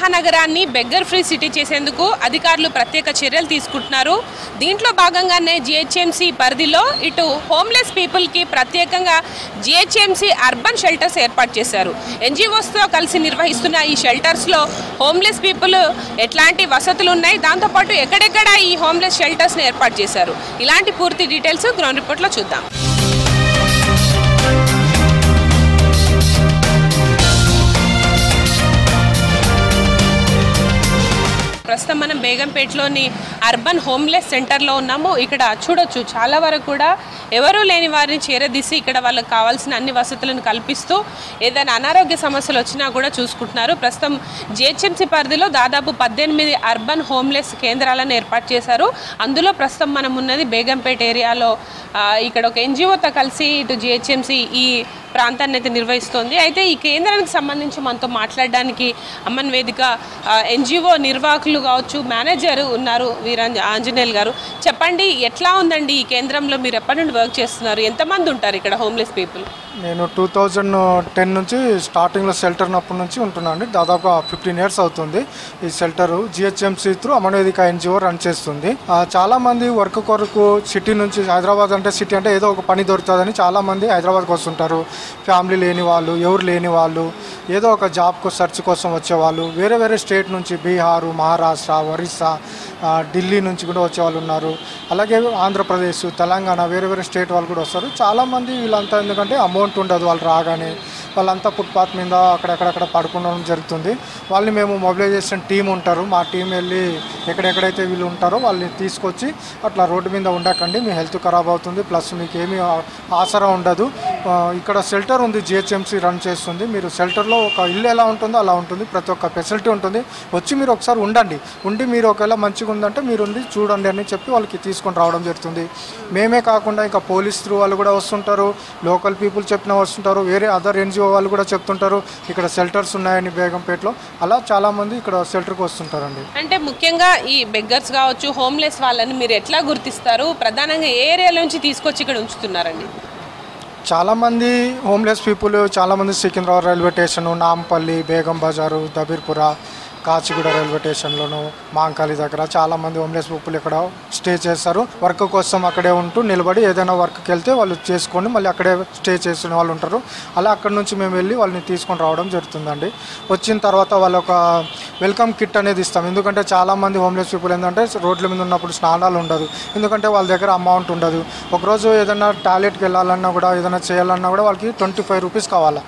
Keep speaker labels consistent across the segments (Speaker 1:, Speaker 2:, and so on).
Speaker 1: మహానగరాన్ని beggar free city చేసేందుకు అధికారులు ప్రత్యేక చర్యలు తీసుకుంటున్నారు. దీంట్లో భాగంగానే జిహెచ్ఎంసీ పరిధిలో ఇటు హోమ్లెస్ పీపుల్కి ప్రత్యేకంగా జిహెచ్ఎంసీ అర్బన్ షెల్టర్స్ ఏర్పాటు చేశారు. ఎన్జిఓస్తో కలిసి నిర్వహిస్తున్న ఈ షెల్టర్స్లో హోమ్లెస్ పీపుల్ ఎట్లాంటి వసతులు ఉన్నాయి, దాంతోపాటు ఎక్కడెక్కడ ఈ హోమ్లెస్ షెల్టర్స్ని ఏర్పాటు చేశారు, ఇలాంటి పూర్తి డీటెయిల్స్ గ్రౌండ్ రిపోర్ట్లో చూద్దాం. ప్రస్తుతం మనం బేగంపేటలోని అర్బన్ హోమ్లెస్ సెంటర్లో ఉన్నాము. ఇక్కడ చూడొచ్చు చాలా వరకు కూడా ఎవరూ లేని వారిని చేరదీసి ఇక్కడ వాళ్ళకి కావాల్సిన అన్ని వసతులను కల్పిస్తూ ఏదైనా అనారోగ్య సమస్యలు వచ్చినా కూడా చూసుకుంటున్నారు. ప్రస్తుతం జిహెచ్ఎంసీ పరిధిలో దాదాపు 18 అర్బన్ హోమ్లెస్ కేంద్రాలను ఏర్పాటు చేశారు. అందులో ప్రస్తుతం మనం ఉన్నది బేగంపేట ఏరియాలో. ఇక్కడ ఒక ఎన్జిఓతో కలిసి ఇటు జిహెచ్ఎంసీ ఈ ప్రాంతాన్ని అయితే నిర్వహిస్తోంది. అయితే ఈ కేంద్రానికి సంబంధించి మనతో మాట్లాడడానికి అమ్మన్ వేదిక ఎన్జిఓ నిర్వాహకులు కావచ్చు, మేనేజర్ ఉన్నారు ఆంజనేయులు గారు. చెప్పండి, ఎట్లా ఉందండి ఈ కేంద్రంలో? మీరు ఎప్పటి నుండి వర్క్ చేస్తున్నారు? ఎంతమంది ఉంటారు ఇక్కడ హోమ్లెస్ పీపుల్?
Speaker 2: నేను 2010 నుంచి స్టార్టింగ్లో షెల్టర్ అప్పటి నుంచి ఉంటున్నాను అండి. దాదాపు 15 ఇయర్స్ అవుతుంది. ఈ షెల్టర్ జిహెచ్ఎంసీ త్రూ అమన్ వేదిక ఎన్జిఓ రన్ చేస్తుంది. చాలామంది వర్క్ కొరకు సిటీ నుంచి, హైదరాబాద్ అంటే సిటీ అంటే ఏదో ఒక పని దొరుకుతుందని చాలామంది హైదరాబాద్కి వస్తుంటారు. ఫ్యామిలీ లేని వాళ్ళు, ఎవరు లేని వాళ్ళు, ఏదో ఒక జాబ్ సెర్చ్ కోసం వచ్చేవాళ్ళు, వేరే వేరే స్టేట్ నుంచి బీహారు, మహారాష్ట్ర, ఒరిస్సా, ఢిల్లీ నుంచి కూడా వచ్చేవాళ్ళు ఉన్నారు. అలాగే ఆంధ్రప్రదేశ్, తెలంగాణ, వేరే వేరే స్టేట్ వాళ్ళు కూడా వస్తారు. చాలామంది వీళ్ళంతా ఎందుకంటే అమౌంట్ ఉండదు, వాళ్ళు రాగానే వాళ్ళంతా ఫుట్పాత్ మీద అక్కడక్కడ పడుకోవడం జరుగుతుంది. వాళ్ళని మేము మొబిలైజేషన్ టీం ఉంటారు, మా టీం వెళ్ళి ఎక్కడెక్కడైతే వీళ్ళు ఉంటారో వాళ్ళని తీసుకొచ్చి అట్లా రోడ్డు మీద ఉండకండి, మీ హెల్త్ ఖరాబ్ అవుతుంది, ప్లస్ మీకు ఏమీ ఆసరా ఉండదు. ఇక్కడ షెల్టర్ ఉంది, జిహెచ్ఎంసీ రన్ చేస్తుంది. మీరు షెల్టర్లో ఒక ఇల్లు ఎలా ఉంటుందో అలా ఉంటుంది, ప్రతి ఒక్క ఫెసిలిటీ ఉంటుంది. వచ్చి మీరు ఒకసారి ఉండి మీరు ఒకవేళ మంచిగా ఉందంటే మీరు ఉండి చూడండి అని చెప్పి వాళ్ళకి తీసుకొని రావడం జరుగుతుంది. మేమే కాకుండా ఇంకా పోలీస్ త్రూ వాళ్ళు కూడా వస్తుంటారు, లోకల్ పీపుల్ చెప్పిన వస్తుంటారు, వేరే అదర్ ఎన్జిఓ వాళ్ళు కూడా చెప్తుంటారు ఇక్కడ షెల్టర్స్ ఉన్నాయని బేగంపేటలో. అలా చాలామంది ఇక్కడ షెల్టర్కి వస్తుంటారండి.
Speaker 1: అంటే ముఖ్యంగా ఈ బెగ్గర్స్ కావచ్చు, హోమ్లెస్ వాళ్ళని మీరు ఎట్లా గుర్తిస్తారు? ప్రధానంగా ఏ ఏరియాల నుంచి తీసుకొచ్చి ఇక్కడ ఉంచుతున్నారండి?
Speaker 2: చాలామంది హోమ్లెస్ పీపుల్ చాలామంది సికింద్రాబాద్ రైల్వే స్టేషను, నాంపల్లి, బేగం బజారు, దబీర్పుర, కాచిగూడ రైల్వే స్టేషన్లోను, మాంకాలి దగ్గర చాలామంది హోమ్లెస్ పీపుల్ ఇక్కడ స్టే చేస్తారు. వర్క్ కోసం అక్కడే ఉంటూ నిలబడి ఏదైనా వర్క్కి వెళ్తే వాళ్ళు చేసుకొని మళ్ళీ అక్కడే స్టే చేసిన వాళ్ళు ఉంటారు. అలా అక్కడ నుంచి మేము వెళ్ళి వాళ్ళని తీసుకొని రావడం జరుగుతుందండి. వచ్చిన తర్వాత వాళ్ళు ఒక వెల్కమ్ కిట్ అనేది ఇస్తాం. ఎందుకంటే చాలామంది హోమ్లెస్ పీపుల్ ఏంటంటే రోడ్ల మీద ఉన్నప్పుడు స్నానాలు ఉండదు, ఎందుకంటే వాళ్ళ దగ్గర అమౌంట్ ఉండదు. ఒకరోజు ఏదైనా టాయిలెట్కి వెళ్ళాలన్నా కూడా, ఏదైనా చేయాలన్నా కూడా వాళ్ళకి 25 రూపీస్ కావాలి.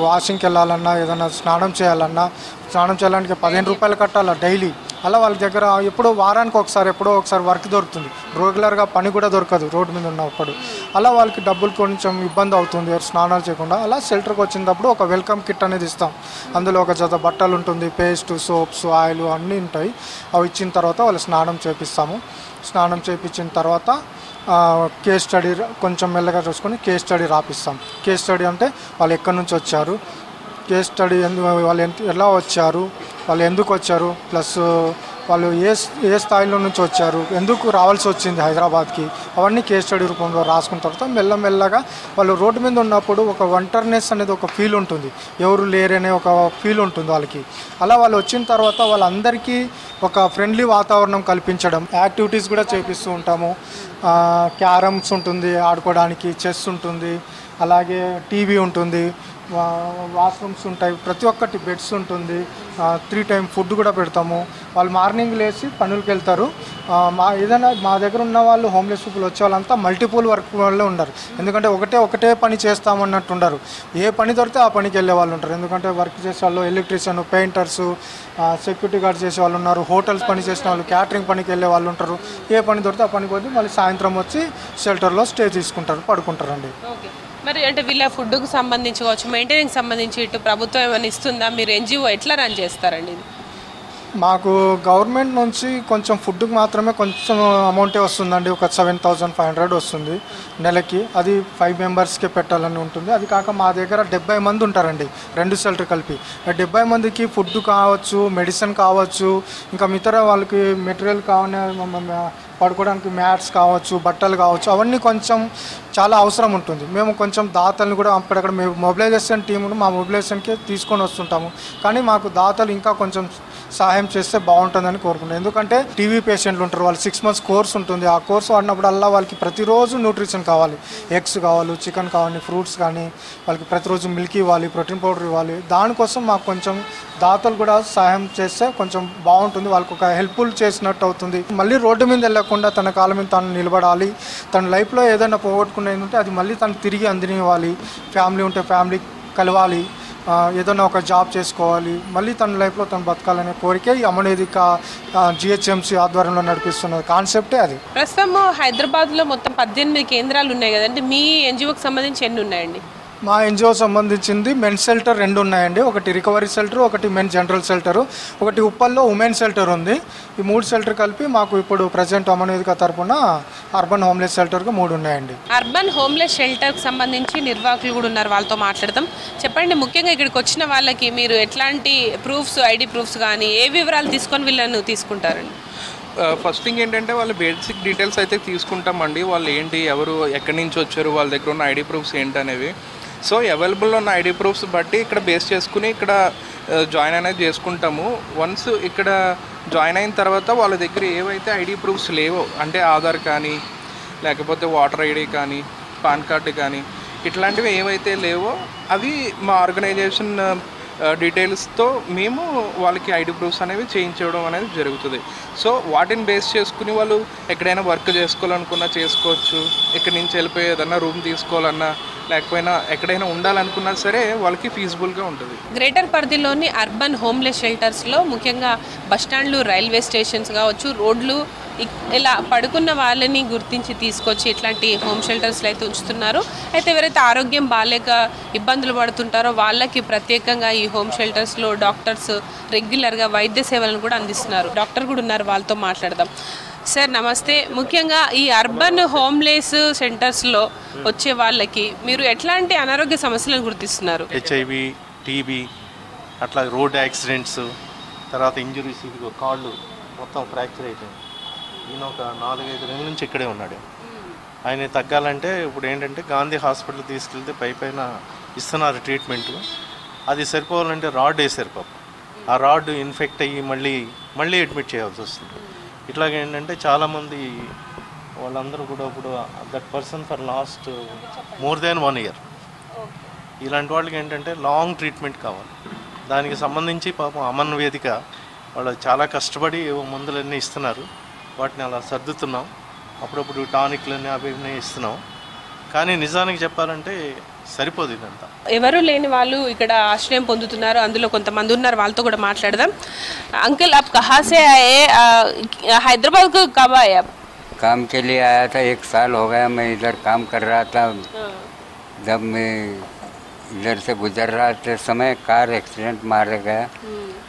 Speaker 2: వాషింగ్కి వెళ్ళాలన్నా, ఏదైనా స్నానం చేయాలన్నా, స్నానం చేయడానికి 15 రూపాయలు కట్టాలి డైలీ. అలా వాళ్ళ దగ్గర ఎప్పుడో వారానికి ఎప్పుడో ఒకసారి వర్క్ దొరుకుతుంది, రెగ్యులర్గా పని కూడా దొరకదు రోడ్డు మీద ఉన్నప్పుడు. అలా వాళ్ళకి డబ్బులు కొంచెం ఇబ్బంది అవుతుంది స్నానాలు చేయకుండా. అలా షెల్టర్కి వచ్చినప్పుడు ఒక వెల్కమ్ కిట్ అనేది ఇస్తాం. అందులో ఒక జత బట్టలు ఉంటుంది, పేస్ట్, సోప్స్, ఆయిల్ అన్నీ ఉంటాయి. అవి ఇచ్చిన తర్వాత వాళ్ళు స్నానం చేపిస్తాము. స్నానం చేయించిన తర్వాత కేస్ స్టడీ కొంచెం మెల్లగా చూసుకొని కేస్ స్టడీ రాపిస్తాం. కేస్ స్టడీ అంటే వాళ్ళు ఎక్కడి నుంచి వచ్చారు, కేస్ స్టడీ వాళ్ళు ఎలా వచ్చారు, వాళ్ళు ఎందుకు వచ్చారు, ప్లస్ వాళ్ళు ఏ స్థాయిలో నుంచి వచ్చారు, ఎందుకు రావాల్సి వచ్చింది హైదరాబాద్కి, అవన్నీ కేస్ స్టడీ రూపంలో రాసుకున్న తర్వాత మెల్లమెల్లగా వాళ్ళు రోడ్డు మీద ఉన్నప్పుడు ఒక ఒంటరినెస్ అనేది ఒక ఫీల్ ఉంటుంది, ఎవరు లేరనే ఒక ఫీల్ ఉంటుంది వాళ్ళకి. అలా వాళ్ళు వచ్చిన తర్వాత వాళ్ళందరికీ ఒక ఫ్రెండ్లీ వాతావరణం కల్పించడం, యాక్టివిటీస్ కూడా చేపిస్తూ ఉంటాము. క్యారమ్స్ ఉంటుంది ఆడుకోవడానికి, చెస్ ఉంటుంది, అలాగే టీవీ ఉంటుంది, వాష్రూమ్స్ ఉంటాయి, ప్రతి ఒక్కటి బెడ్స్ ఉంటుంది, 3 టైమ్ ఫుడ్ కూడా పెడతాము. వాళ్ళు మార్నింగ్ లేచి పనులకు వెళ్తారు. మా దగ్గర ఉన్న వాళ్ళు హోమ్లెస్ పీపుల్ వచ్చే వాళ్ళంతా మల్టిపుల్ వర్క్ వాళ్ళే ఉండరు, ఎందుకంటే ఒకటే పని చేస్తామన్నట్టు ఉండరు. ఏ పని దొరికితే ఆ పనికి వెళ్ళే వాళ్ళు ఉంటారు. ఎందుకంటే వర్క్ చేసే వాళ్ళు ఎలక్ట్రీషియన్, పెయింటర్స్, సెక్యూరిటీ గార్డ్ చేసే వాళ్ళు ఉన్నారు, హోటల్స్ పని చేసిన వాళ్ళు, క్యాటరింగ్ పనికి వెళ్ళే వాళ్ళు ఉంటారు. ఏ పని దొరికితే ఆ పనికి పోతే మళ్ళీ సాయంత్రం వచ్చి షెల్టర్లో స్టే తీసుకుంటారు, పడుకుంటారండి.
Speaker 1: మరి అంటే వీళ్ళ ఫుడ్కు సంబంధించి కావచ్చు, మెయింటెనెన్స్ సంబంధించి ఇటు ప్రభుత్వం ఏమైనా ఇస్తుందా? మీరు ఎన్జిఓ ఎట్లా రన్ చేస్తారండి ఇది?
Speaker 2: మాకు గవర్నమెంట్ నుంచి కొంచెం ఫుడ్కి మాత్రమే కొంచెం అమౌంటే వస్తుందండి. ఒక 7,500 వస్తుంది నెలకి. అది 5 మెంబర్స్కే పెట్టాలని ఉంటుంది. అది కాక మా దగ్గర 70 మంది ఉంటారండి, 2 షెల్టర్ కలిపి. 70 మందికి ఫుడ్ కావచ్చు, మెడిసిన్ కావచ్చు, ఇంకా మిగతా వాళ్ళకి మెటీరియల్ కావాలి, పడుకోవడానికి మ్యాట్స్ కావచ్చు, బట్టలు కావచ్చు, అవన్నీ కొంచెం చాలా అవసరం ఉంటుంది. మేము కొంచెం దాతలను కూడా అక్కడక్కడ మేము మొబిలైజేషన్ టీమును మా మొబిలైజేషన్కి తీసుకొని వస్తుంటాము. కానీ మాకు దాతలు ఇంకా కొంచెం సహాయం చేస్తే బాగుంటుందని కోరుకుంటున్నాను. ఎందుకంటే టీవీ పేషెంట్లు ఉంటారు, వాళ్ళు 6 months కోర్స్ ఉంటుంది. ఆ కోర్స్ వాడినప్పుడల్లా వాళ్ళకి ప్రతిరోజు న్యూట్రిషన్ కావాలి, ఎగ్స్ కావాలి, చికెన్ కావాలి, ఫ్రూట్స్ కానీ, వాళ్ళకి ప్రతిరోజు మిల్క్ ఇవ్వాలి, ప్రోటీన్ పౌడర్ ఇవ్వాలి. దానికోసం మాకు కొంచెం దాతలు కూడా సహాయం చేస్తే కొంచెం బాగుంటుంది, వాళ్ళకి ఒక హెల్ప్ఫుల్ చేసినట్టు అవుతుంది. మళ్ళీ రోడ్డు మీద వెళ్ళకుండా తన కాళ్ళ మీద తను నిలబడాలి. తన లైఫ్లో ఏదైనా పోగొట్టుకునేది ఉంటే అది మళ్ళీ తను తిరిగి అందినివ్వాలి. ఫ్యామిలీ ఉంటే ఫ్యామిలీ కలవాలి, ఏదైనా ఒక జాబ్ చేసుకోవాలి, మళ్ళీ తన లైఫ్లో తను బతకాలనే కోరికే ఈ అమనవేదిక జిహెచ్ఎంసీ ఆధ్వర్యంలో నడిపిస్తున్న కాన్సెప్టే అది.
Speaker 1: ప్రస్తుతం హైదరాబాద్లో మొత్తం 18 కేంద్రాలు ఉన్నాయి కదండి. మీ ఎన్జిఓకి సంబంధించి ఎన్ని ఉన్నాయండి?
Speaker 2: మా ఎన్జిఓ సంబంధించింది మెన్స్ షెల్టర్ 2 ఉన్నాయండి. ఒకటి రికవరీ షెల్టర్, ఒకటి మెన్ జనరల్ షెల్టరు, ఒకటి ఉప్పల్లో ఉమెన్ షెల్టర్ ఉంది. ఈ 3 షెల్టర్ కలిపి మాకు ఇప్పుడు ప్రజెంట్ అమనవేదిక తరఫున అర్బన్ హోమ్లెస్ షెల్టర్గా 3 ఉన్నాయండి.
Speaker 1: అర్బన్ హోమ్లెస్ షెల్టర్కి సంబంధించి నిర్వాహకులు కూడా ఉన్నారు, వాళ్ళతో మాట్లాడదాం. చెప్పండి, ముఖ్యంగా ఇక్కడికి వచ్చిన వాళ్ళకి మీరు ఎట్లాంటి ప్రూఫ్స్, ఐడి ప్రూఫ్స్ కానీ ఏ వివరాలు తీసుకొని వీళ్ళను తీసుకుంటారండి?
Speaker 3: ఫస్ట్ థింగ్ ఏంటంటే వాళ్ళ బేసిక్ డీటెయిల్స్ అయితే తీసుకుంటామండి. వాళ్ళు ఏంటి, ఎవరు, ఎక్కడి నుంచి వచ్చారు, వాళ్ళ దగ్గర ఉన్న ఐడి ప్రూఫ్స్ ఏంటి అనేవి. సో అవైలబుల్ ఉన్న ఐడి ప్రూఫ్స్ బట్టి ఇక్కడ బేస్ చేసుకుని ఇక్కడ జాయిన్ అనేది చేసుకుంటాము. వన్స్ ఇక్కడ జాయిన్ అయిన తర్వాత వాళ్ళ దగ్గర ఏవైతే ఐడి ప్రూఫ్స్ లేవో, అంటే ఆధార్ కానీ, లేకపోతే వాటర్ ఐడి కానీ, పాన్ కార్డు కానీ, ఇట్లాంటివి ఏవైతే లేవో అవి మా ఆర్గనైజేషన్ డీటెయిల్స్తో మేము వాళ్ళకి ఐడి ప్రూఫ్స్ అనేవి చేయించడం అనేది జరుగుతుంది. సో వాటిని బేస్ చేసుకుని వాళ్ళు ఎక్కడైనా వర్క్ చేసుకోవాలనుకున్నా చేసుకోవచ్చు. ఇక్కడి నుంచి వెళ్ళిపోయి ఏదన్నా రూమ్ తీసుకోవాలన్నా, లేకపోయినా ఎక్కడైనా ఉండాలనుకున్నా సరే వాళ్ళకి ఫీజిబుల్గా ఉంటుంది.
Speaker 1: గ్రేటర్ పరిధిలోని అర్బన్ హోమ్లెస్ షెల్టర్స్లో ముఖ్యంగా బస్టాండ్లు, రైల్వే స్టేషన్స్ కావచ్చు, రోడ్లు, ఇలా పడుకున్న వాళ్ళని గుర్తించి తీసుకొచ్చి ఇట్లాంటి హోమ్ షెల్టర్స్లో అయితే ఉంచుతున్నారు. అయితే ఎవరైతే ఆరోగ్యం బాలేక ఇబ్బందులు పడుతుంటారో వాళ్ళకి ప్రత్యేకంగా ఈ హోమ్ షెల్టర్స్లో డాక్టర్స్ రెగ్యులర్గా వైద్య సేవలను కూడా అందిస్తున్నారు. డాక్టర్ కూడా ఉన్నారు, వాళ్ళతో మాట్లాడదాం. సార్ నమస్తే. ముఖ్యంగా ఈ అర్బన్ హోమ్లెస్ సెంటర్స్లో వచ్చే వాళ్ళకి మీరు ఎట్లాంటి అనారోగ్య సమస్యలను గుర్తిస్తున్నారు?
Speaker 4: HIV, TB, అట్లా రోడ్ యాక్సిడెంట్స్, తర్వాత ఇంజురీస్, ఇదిగో కాళ్ళు మొత్తం ఫ్రాక్చర్ అయిపోయింది. ఈయన ఒక 4-5 నెలల నుంచి ఇక్కడే ఉన్నాడు. ఆయన తగ్గాలంటే ఇప్పుడు ఏంటంటే గాంధీ హాస్పిటల్ తీసుకెళ్తే పైన ఇస్తున్నారు ట్రీట్మెంట్. అది సరిపోవాలంటే రాడ్ వేసారు పాప. ఆ రాడ్ ఇన్ఫెక్ట్ అయ్యి మళ్ళీ అడ్మిట్ చేయాల్సి వస్తుంది. ఇట్లాగేంటంటే చాలామంది వాళ్ళందరూ కూడా ఇప్పుడు that person for last more than 1 year. ఇలాంటి వాళ్ళకి ఏంటంటే లాంగ్ ట్రీట్మెంట్ కావాలి. దానికి సంబంధించి పాపం అమన్ వేదిక వాళ్ళు చాలా కష్టపడి మందులన్నీ ఇస్తున్నారు. వాటిని అలా సర్దుతున్నాం. అప్పుడప్పుడు టానిక్లన్నీ అవి ఇస్తున్నాం. కానీ నిజానికి చెప్పాలంటే సరిపోదు ఇదంతా.
Speaker 1: ఎవరు లేని వాళ్ళు ఇక్కడ ఆశ్రయం పొందుతున్నారు, అందులో కొంతమంది ఉన్నారు, వాళ్ళతో కూడా మాట్లాడదాం. అంకుల్ आप कहाँ से आए? हैदराबाद को कब आए आप?
Speaker 5: काम के लिए आया था, 1 साल हो गया मैं इधर काम कर रहा था. जब मैं इधर से गुजर रहा था समय कार एक्सीडेंट मार गया.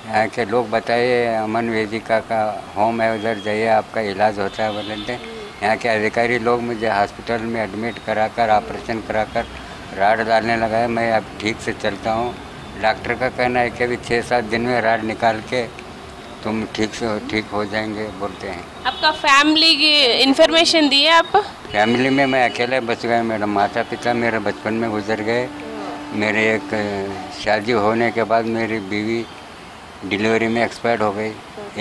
Speaker 5: यहाँ के लोग बताए अमन वेदिका का होम है, उधर जाइए आपका इलाज होता है बोलते. यहाँ के अधिकारी लोग मुझे हॉस्पिटल में एडमिट कराकर ऑपरेशन कराकर राड डालने लगा है. मैं अब ठीक से चलता हूँ. डॉक्टर का कहना है कि अभी 6-7 दिन में राड निकाल के तुम ठीक हो जाएंगे बोलते हैं.
Speaker 1: आपका फैमिली की इन्फॉर्मेशन दी है आप?
Speaker 5: फैमिली में मैं अकेले बच गया. मेरा माता पिता मेरे बचपन में गुजर गए. मेरे एक शादी होने के बाद मेरी बीवी डिलीवरी में एक्सपायर हो गई.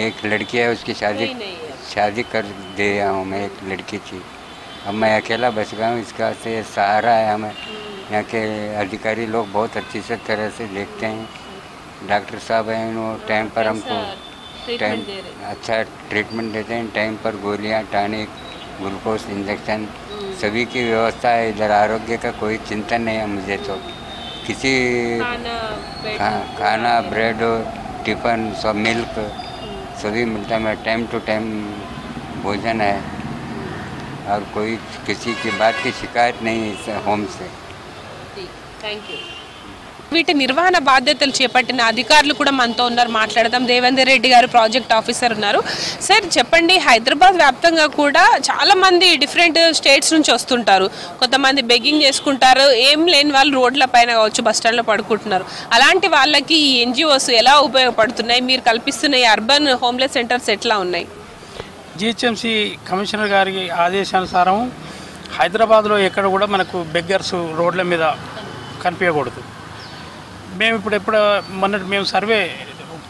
Speaker 5: एक लड़की है, उसकी शादी कर दिया हूँ मैं, एक लड़की थी. अब मैं अकेला बच गया हूँ. इसका से सहारा है हमें. यहाँ के अधिकारी लोग बहुत अच्छी से तरह से देखते हैं. डॉक्टर साहब हैं, वो टाइम पर हमको अच्छा ट्रीटमेंट देते हैं. टाइम पर गोलियाँ, टॉनिक, ग्लूकोज, इंजेक्शन सभी की व्यवस्था है. इधर आरोग्य का कोई चिंता नहीं है मुझे. तो किसी खाना, ब्रेड, टिफ़न, सब मिल्क सभी मिलता है. मेरा टाइम टू टाइम भोजन है और कोई किसी की बात की शिकायत नहीं इस होम से.
Speaker 1: Thank you. వీటి నిర్వహణ బాధ్యతలు చేపట్టిన అధికారులు కూడా మనతో ఉన్నారు, మాట్లాడదాం. దేవేందర్ రెడ్డి గారు ప్రాజెక్ట్ ఆఫీసర్ ఉన్నారు. సార్ చెప్పండి, హైదరాబాద్ వ్యాప్తంగా కూడా చాలామంది డిఫరెంట్ స్టేట్స్ నుంచి వస్తుంటారు. కొంతమంది బెగ్గింగ్ చేసుకుంటారు, ఏం లేని వాళ్ళు రోడ్ల పైన కావచ్చు, బస్ స్టాండ్లో పడుకుంటున్నారు. అలాంటి వాళ్ళకి ఈ ఎన్జిఓస్ ఎలా ఉపయోగపడుతున్నాయి? మీరు కల్పిస్తున్న ఈ అర్బన్ హోమ్లెస్ సెంటర్స్ ఎట్లా ఉన్నాయి?
Speaker 6: జిహెచ్ఎంసీ కమిషనర్ గారి ఆదేశానుసారం హైదరాబాద్లో ఎక్కడ కూడా మనకు బెగ్గర్స్ రోడ్ల మీద కనిపించకూడదు. మేము ఇప్పుడు మొన్నటి మేము సర్వే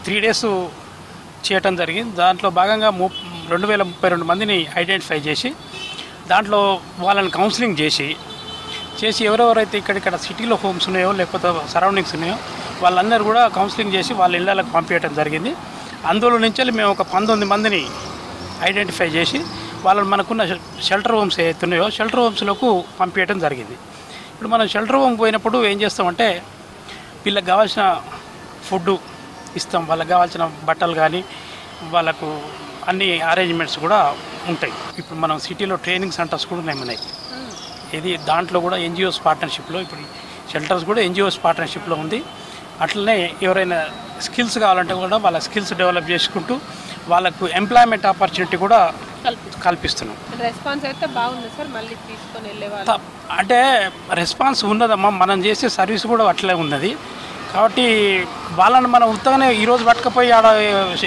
Speaker 6: 3 days చేయటం జరిగింది. దాంట్లో భాగంగా 2032 మందిని ఐడెంటిఫై చేసి దాంట్లో వాళ్ళని కౌన్సిలింగ్ చేసి ఎవరెవరైతే ఇక్కడిక్కడ సిటీలో హోమ్స్ ఉన్నాయో లేకపోతే సరౌండింగ్స్ ఉన్నాయో వాళ్ళందరూ కూడా కౌన్సిలింగ్ చేసి వాళ్ళ ఇళ్ళకి పంపించడం జరిగింది. అందులో నుంచి మేము ఒక 19 మందిని ఐడెంటిఫై చేసి వాళ్ళని మనకున్న షెల్టర్ హోమ్స్ ఏవైతున్నాయో షెల్టర్ హోమ్స్లోకి పంపించడం జరిగింది. ఇప్పుడు మనం షెల్టర్ హోమ్ పోయినప్పుడు ఏం చేస్తామంటే వీళ్ళకి కావాల్సిన ఫుడ్ ఇస్తాం, వాళ్ళకి కావాల్సిన బట్టలు కానీ వాళ్ళకు అన్ని అరేంజ్మెంట్స్ కూడా ఉంటాయి. ఇప్పుడు మనం సిటీలో ట్రైనింగ్ సెంటర్స్ కూడా ఉన్నాయి. ఇది దాంట్లో కూడా ఎన్జిఓస్ పార్ట్నర్షిప్లో ఇప్పుడు షెల్టర్స్ కూడా ఎన్జిఓస్ పార్ట్నర్షిప్లో ఉంది. అట్లనే ఎవరైనా స్కిల్స్ కావాలంటే కూడా వాళ్ళ స్కిల్స్ డెవలప్ చేసుకుంటూ వాళ్ళకు ఎంప్లాయ్మెంట్ ఆపర్చునిటీ కూడా కల్పిస్తున్నాం.
Speaker 1: రెస్పాన్స్ అయితే బాగుంది సార్. మళ్ళీ తీసుకొని వెళ్ళేవాళ్ళు
Speaker 6: అంటే రెస్పాన్స్ ఉన్నదమ్మా, మనం చేసే సర్వీస్ కూడా అట్లే ఉన్నది. కాబట్టి వాళ్ళని మనం ఉత్తగానే ఈరోజు పట్టుకపోయి ఆడ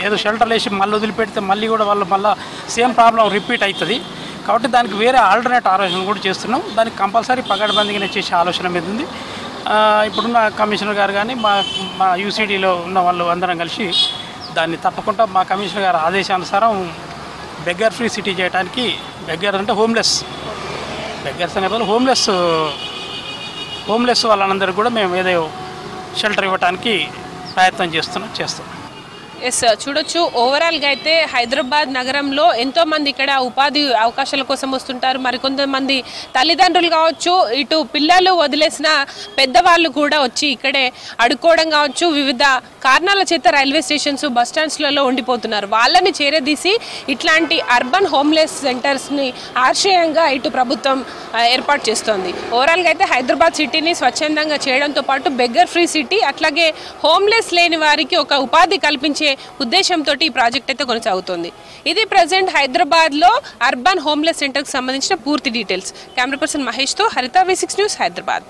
Speaker 6: ఏదో షెల్టర్ వేసి మళ్ళీ వదిలిపెడితే మళ్ళీ కూడా వాళ్ళు మళ్ళీ సేమ్ ప్రాబ్లం రిపీట్ అవుతుంది. కాబట్టి దానికి వేరే ఆల్టర్నేట్ ఆలోచన కూడా చేస్తున్నాం. దానికి కంపల్సరీ పగడబందీగానే చేసే ఆలోచన మీద ఉంది. ఇప్పుడున్న కమిషనర్ గారు కానీ మా యూసీడీలో ఉన్న వాళ్ళు అందరం కలిసి దాన్ని తప్పకుండా మా కమిషనర్ గారి ఆదేశానుసారం బెగ్గర్ ఫ్రీ సిటీ చేయడానికి, బెగ్గర్ అంటే బెగ్గర్స్ అనే బదులు హోమ్లెస్ వాళ్ళందరికీ కూడా మేము ఏదో షెల్టర్ ఇవ్వడానికి ప్రయత్నం చేస్తాం.
Speaker 1: ఎస్ చూడొచ్చు, ఓవరాల్గా అయితే హైదరాబాద్ నగరంలో ఎంతోమంది ఇక్కడ ఉపాధి అవకాశాల కోసం వస్తుంటారు. మరికొంతమంది తల్లిదండ్రులు కావచ్చు, ఇటు పిల్లలు వదిలేసిన పెద్దవాళ్ళు కూడా వచ్చి ఇక్కడే అడుక్కోవడం కావచ్చు, వివిధ కారణాల చేత రైల్వే స్టేషన్స్ బస్ స్టాండ్స్లలో ఉండిపోతున్నారు. వాళ్ళని చేరదీసి ఇట్లాంటి అర్బన్ హోమ్లెస్ సెంటర్స్ని ఆశ్రయంగా ఇటు ప్రభుత్వం ఏర్పాటు చేస్తోంది. ఓవరాల్గా అయితే హైదరాబాద్ సిటీని స్వచ్ఛందంగా చేయడంతో పాటు బెగ్గర్ ఫ్రీ సిటీ, అట్లాగే హోమ్లెస్ లేని వారికి ఒక ఉపాధి కల్పించే ఉద్దేశంతో ఈ ప్రాజెక్ట్ అయితే కొనసాగుతోంది. ఇది ప్రజెంట్ హైదరాబాద్లో అర్బన్ హోమ్లెస్ సెంటర్కి సంబంధించిన పూర్తి డీటెయిల్స్. కెమెరా పర్సన్ మహేష్తో హరిత, V6 న్యూస్, హైదరాబాద్.